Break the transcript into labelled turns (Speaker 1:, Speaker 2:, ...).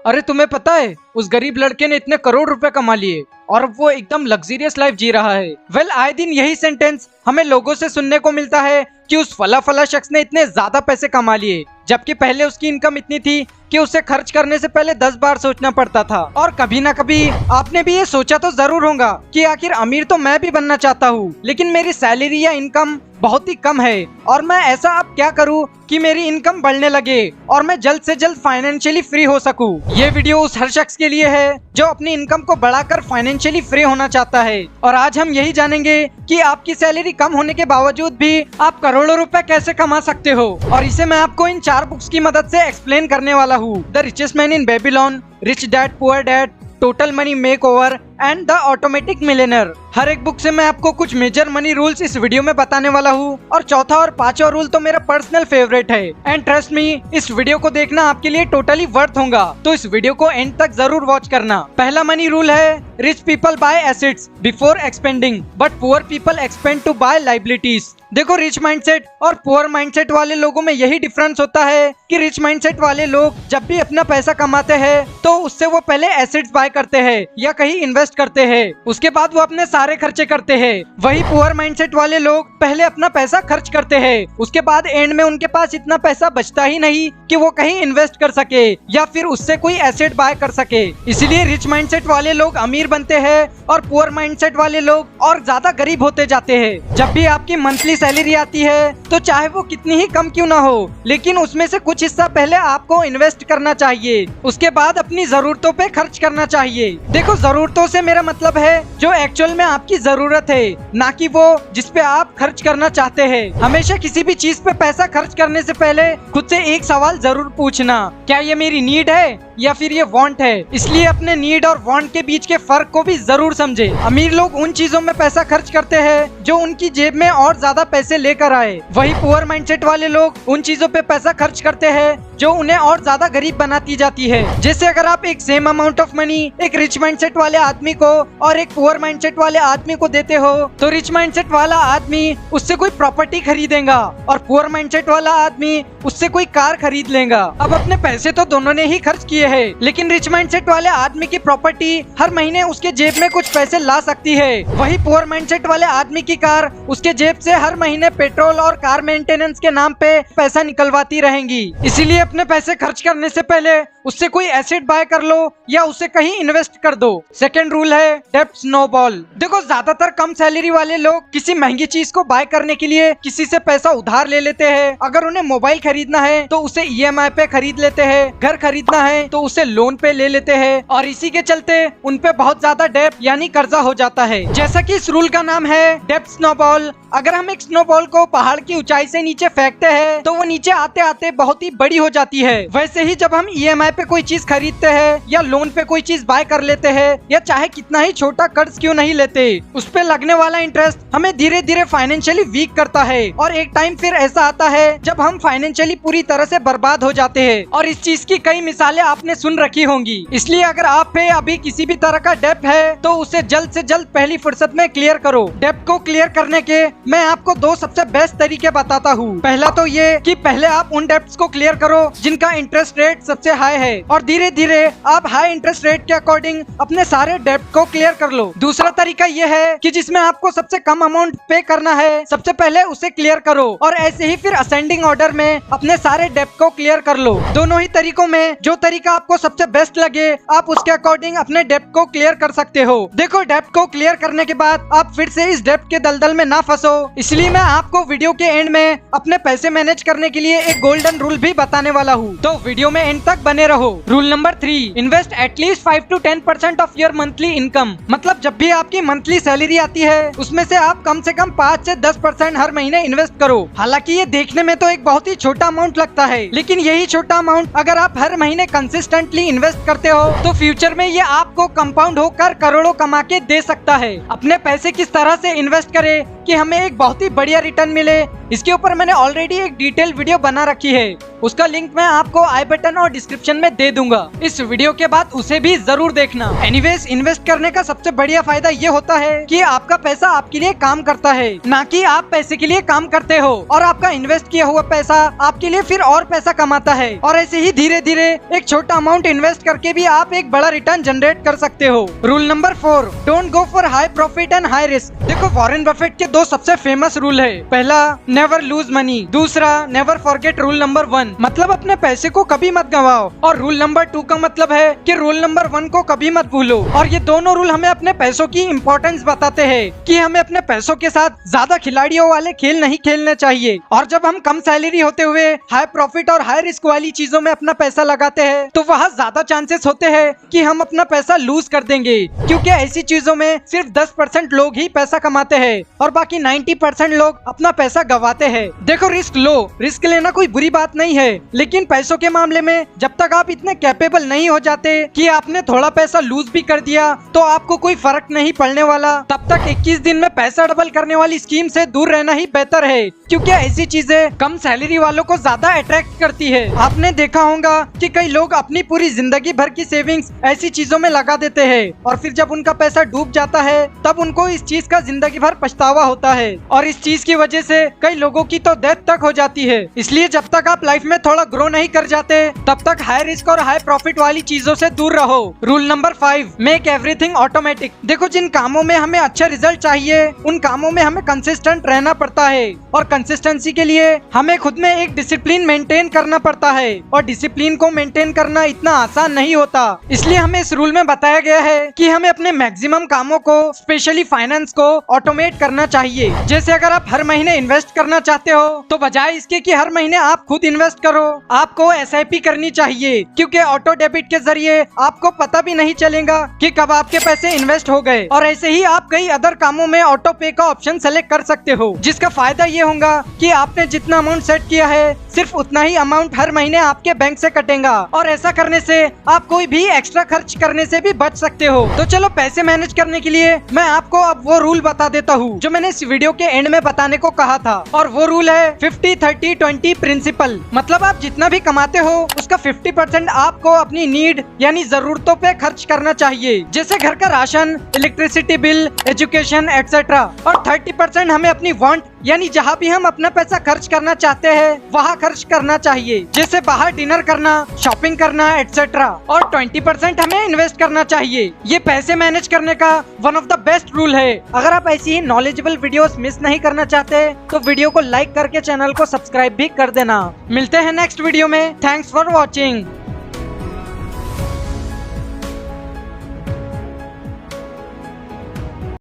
Speaker 1: अरे तुम्हें पता है उस गरीब लड़के ने इतने करोड़ रुपए कमा लिए और अब वो एकदम लग्जरियस लाइफ जी रहा है। वेल आए दिन यही सेंटेंस हमें लोगों से सुनने को मिलता है कि उस फला फला शख्स ने इतने ज्यादा पैसे कमा लिए, जबकि पहले उसकी इनकम इतनी थी कि उसे खर्च करने से पहले 10 बार सोचना पड़ता था। और कभी ना कभी आपने भी ये सोचा तो जरूर होगा कि आखिर अमीर तो मैं भी बनना चाहता हूँ, लेकिन मेरी सैलरी या इनकम बहुत ही कम है और मैं ऐसा अब क्या करूँ कि मेरी इनकम बढ़ने लगे और मैं जल्द से जल्द फाइनेंशियली फ्री हो सकूं। ये वीडियो उस हर शख्स के लिए है जो अपनी इनकम को बढ़ाकर फाइनेंशियली फ्री होना चाहता है। और आज हम यही जानेंगे कि आपकी सैलरी कम होने के बावजूद भी आप करोड़ों रुपए कैसे कमा सकते हो। और इसे मैं आपको इन 4 बुक्स की मदद से एक्सप्लेन करने वाला हूँ। The richest man in Babylon, rich dad poor dad, total money makeover and the automatic millionaire. हर एक बुक से मैं आपको कुछ मेजर मनी रूल्स इस वीडियो में बताने वाला हूँ और चौथा और पांचवा रूल तो मेरा पर्सनल फेवरेट है। एंड ट्रस्ट मी, इस वीडियो को देखना आपके लिए टोटली वर्थ होगा, तो इस वीडियो को एंड तक जरूर वॉच करना। पहला मनी रूल है, rich people buy assets before expending but poor people expend to buy liabilities. देखो, रिच माइंडसेट और पुअर माइंडसेट वाले लोगों में यही डिफरेंस होता है कि रिच माइंडसेट वाले लोग जब भी अपना पैसा कमाते हैं तो उससे वो पहले एसेट्स बाय करते हैं या कहीं इन्वेस्ट करते हैं, उसके बाद वो अपने सारे खर्चे करते हैं। वही पुअर माइंडसेट वाले लोग पहले अपना पैसा खर्च करते हैं, उसके बाद एंड में उनके पास इतना पैसा बचता ही नहीं कि वो कहीं इन्वेस्ट कर सके या फिर उससे कोई एसेट बाय कर सके। इसलिए रिच माइंडसेट वाले लोग अमीर बनते हैं और पुअर माइंडसेट वाले लोग और ज्यादा गरीब होते जाते हैं। जब भी आपकी मंथली सैलरी आती है तो चाहे वो कितनी ही कम क्यों ना हो, लेकिन उसमें से कुछ हिस्सा पहले आपको इन्वेस्ट करना चाहिए, उसके बाद अपनी जरूरतों पे खर्च करना चाहिए। देखो, जरूरतों से मेरा मतलब है जो एक्चुअल में आपकी जरूरत है, ना कि वो जिस पे आप खर्च करना चाहते हैं। हमेशा किसी भी चीज पे पैसा खर्च करने से पहले खुद से एक सवाल जरूर पूछना, क्या ये मेरी नीड है या फिर ये वांट है। इसलिए अपने नीड और वांट के बीच के फर्क को भी जरूर समझे। अमीर लोग उन चीजों में पैसा खर्च करते हैं जो उनकी जेब में और ज्यादा पैसे लेकर आए, वही पुअर माइंडसेट वाले लोग उन चीजों पे पैसा खर्च करते हैं जो उन्हें और ज्यादा गरीब बनाती जाती है। जैसे अगर आप एक सेम अमाउंट ऑफ मनी एक रिच माइंडसेट वाले आदमी को और एक पुअर माइंडसेट वाले आदमी को देते हो तो रिच माइंडसेट वाला आदमी उससे कोई प्रॉपर्टी खरीदेगा और पुअर माइंडसेट वाला आदमी उससे कोई कार खरीद लेगा। अब अपने पैसे तो दोनों ने ही खर्च किए हैं, लेकिन रिच माइंडसेट वाले आदमी की प्रॉपर्टी हर महीने उसके जेब में कुछ पैसे ला सकती है, वही पुअर माइंडसेट वाले आदमी की कार उसके जेब से हर महीने पेट्रोल और कार मेंटेनेंस के नाम पे पैसा निकलवाती रहेंगी। इसीलिए अपने पैसे खर्च करने से पहले उससे कोई एसेट बाय कर लो या उसे कहीं इन्वेस्ट कर दो। सेकंड रूल है, डेब्ट स्नोबॉल। देखो, ज्यादातर कम सैलरी वाले लोग किसी महंगी चीज को बाय करने के लिए किसी से पैसा उधार ले लेते हैं। अगर उन्हें मोबाइल खरीदना है तो उसे ईएमआई पे खरीद लेते हैं, घर खरीदना है तो उसे लोन पे ले लेते हैं और इसी के चलते उन पे बहुत ज्यादा डेब्ट यानी कर्जा हो जाता है। जैसा कि इस रूल का नाम है डेब्ट स्नोबॉल। अगर हम एक स्नोबॉल को पहाड़ की ऊंचाई से नीचे फेंकते हैं तो वो नीचे आते आते बहुत ही बड़ी हो जाती है। वैसे ही जब हम ईएमआई पे कोई चीज खरीदते हैं या लोन पे कोई चीज बाय कर लेते हैं या चाहे कितना ही छोटा कर्ज क्यों नहीं लेते, उस पे लगने वाला इंटरेस्ट हमें धीरे धीरे फाइनेंशियली वीक करता है और एक टाइम फिर ऐसा आता है जब हम फाइनेंशियली पूरी तरह से बर्बाद हो जाते हैं। और इस चीज की कई मिसालें आपने सुन रखी होंगी। इसलिए अगर आप पे अभी किसी भी तरह का डेब्ट है तो उसे जल्द से जल्द पहली फुर्सत में क्लियर करो। डेब्ट को क्लियर करने के मैं आपको 2 सबसे बेस्ट तरीके बताता हूँ। पहला तो ये कि पहले आप उन डेब्ट्स को क्लियर करो जिनका इंटरेस्ट रेट सबसे हाई है और धीरे धीरे आप हाई इंटरेस्ट रेट के अकॉर्डिंग अपने सारे डेब्ट को क्लियर कर लो। दूसरा तरीका ये है कि जिसमें आपको सबसे कम अमाउंट पे करना है सबसे पहले उसे क्लियर करो और ऐसे ही फिर असेंडिंग ऑर्डर में अपने सारे डेब्ट को क्लियर कर लो। दोनों ही तरीकों में जो तरीका आपको सबसे बेस्ट लगे आप उसके अकॉर्डिंग अपने डेब्ट को क्लियर कर सकते हो। देखो, डेब्ट को क्लियर करने के बाद आप फिर से इस डेब्ट के दलदल में ना फंसो, इसलिए मैं आपको वीडियो के एंड में अपने पैसे मैनेज करने के लिए एक गोल्डन रूल भी बताने वाला हूँ, तो वीडियो में एंड तक बने रहो। Rule number 3, invest at least 5 to 10% of your monthly income. मतलब जब भी आपकी मंथली सैलरी आती है उसमें से आप कम से कम 5 से 10% हर महीने इन्वेस्ट करो। हालांकि ये देखने में तो एक बहुत ही छोटा अमाउंट लगता है, लेकिन यही छोटा अमाउंट अगर आप हर महीने कंसिस्टेंटली इन्वेस्ट करते हो तो फ्यूचर में ये आपको कंपाउंड होकर करोड़ों कमा के दे सकता है। अपने पैसे किस तरह से इन्वेस्ट करें कि हमें एक बहुत ही बढ़िया रिटर्न मिले, इसके ऊपर मैंने ऑलरेडी एक डिटेल वीडियो बना रखी है। उसका लिंक मैं आपको आई बटन और डिस्क्रिप्शन में दे दूंगा। इस वीडियो के बाद उसे भी जरूर देखना। एनीवेज, इन्वेस्ट करने का सबसे बढ़िया फायदा ये होता है कि आपका पैसा आपके लिए काम करता है, ना कि आप पैसे के लिए काम करते हो। और आपका इन्वेस्ट किया हुआ पैसा आपके लिए फिर और पैसा कमाता है। और ऐसे ही धीरे धीरे एक छोटा अमाउंट इन्वेस्ट करके भी आप एक बड़ा रिटर्न जनरेट कर सकते हो। Rule number 4, don't go for high profit and high risk. देखो, वॉरेन बफेट के 2 सबसे फेमस रूल है। पहला, नेवर लूज मनी। दूसरा, नेवर फॉरगेट रूल नंबर 1, मतलब अपने पैसे को कभी मत गवाओ। और रूल नंबर 2 का मतलब है कि रूल नंबर 1 को कभी मत भूलो। और ये दोनों रूल हमें अपने पैसों की इम्पोर्टेंस बताते हैं कि हमें अपने पैसों के साथ ज्यादा खिलाड़ियों वाले खेल नहीं खेलने चाहिए। और जब हम कम सैलरी होते हुए हाई प्रॉफिट और हाई रिस्क वाली चीजों में अपना पैसा लगाते हैं तो वहाँ ज्यादा चांसेस होते हैं कि हम अपना पैसा लूज कर देंगे, क्योंकि ऐसी चीजों में सिर्फ 10% लोग ही पैसा कमाते हैं और बाकी 90% लोग अपना पैसा गवाते हैं। देखो, रिस्क लो, रिस्क लेना कोई बुरी बात नहीं है, लेकिन पैसों के मामले में जब तक आप इतने कैपेबल नहीं हो जाते कि आपने थोड़ा पैसा लूज भी कर दिया तो आपको कोई फर्क नहीं पड़ने वाला, तब तक 21 दिन में पैसा डबल करने वाली स्कीम से दूर रहना ही बेहतर है, क्योंकि ऐसी चीजें कम सैलरी वालों को ज्यादा अट्रैक्ट करती है। आपने देखा होगा कि कई लोग अपनी पूरी जिंदगी भर की सेविंग्स ऐसी चीजों में लगा देते हैं और फिर जब उनका पैसा डूब जाता है तब उनको इस चीज का जिंदगी भर पछतावा होता है और इस चीज की वजह से कई लोगों की तो डेथ तक हो जाती है। इसलिए जब तक आप लाइफ में थोड़ा ग्रो नहीं कर जाते तब तक हाई रिस्क और हाई प्रॉफिट वाली चीजों से दूर रहो। Rule number 5, make everything automatic. देखो, जिन कामों में हमें अच्छा रिजल्ट चाहिए उन कामों में हमें कंसिस्टेंट रहना पड़ता है और कंसिस्टेंसी के लिए हमें खुद में एक डिसिप्लिन मेंटेन करना पड़ता है और डिसिप्लिन को मेंटेन करना इतना आसान नहीं होता। इसलिए हमें इस रूल में बताया गया है कि हमें अपने मैक्सिमम कामों को, स्पेशली फाइनेंस को ऑटोमेट करना चाहिए। जैसे अगर आप हर महीने इन्वेस्ट करना चाहते हो तो बजाय इसके कि हर महीने आप खुद इन्वेस्ट करो, आपको SIP करनी चाहिए, क्योंकि ऑटो डेबिट के जरिए आपको पता भी नहीं चलेगा कि कब आपके पैसे इन्वेस्ट हो गए। और ऐसे ही आप कई अदर कामों में ऑटो पे का ऑप्शन सेलेक्ट कर सकते हो, जिसका फायदा ये होगा कि आपने जितना अमाउंट सेट किया है सिर्फ उतना ही अमाउंट हर महीने आपके बैंक से कटेगा और ऐसा करने से आप कोई भी एक्स्ट्रा खर्च करने से भी बच सकते हो। तो चलो, पैसे मैनेज करने के लिए मैं आपको अब वो रूल बता देता हूँ जो मैंने इस वीडियो के एंड में बताने को कहा था। और वो रूल है 50-30-20 प्रिंसिपल। मतलब आप जितना भी कमाते हो उसका 50% आपको अपनी नीड यानी जरूरतों पे खर्च करना चाहिए, जैसे घर का ration, electricity bill, education etcetera. और 30% हमें अपनी वांट यानी जहाँ भी हम अपना पैसा खर्च करना चाहते हैं वहाँ खर्च करना चाहिए, जैसे बाहर डिनर करना, शॉपिंग करना एक्सेट्रा। और 20% हमें इन्वेस्ट करना चाहिए। ये पैसे मैनेज करने का one of the best rule है। अगर आप ऐसी ही नॉलेजेबल वीडियोस मिस नहीं करना चाहते तो वीडियो को लाइक करके चैनल को सब्सक्राइब भी कर देना। मिलते हैं नेक्स्ट वीडियो में। Thanks for watching.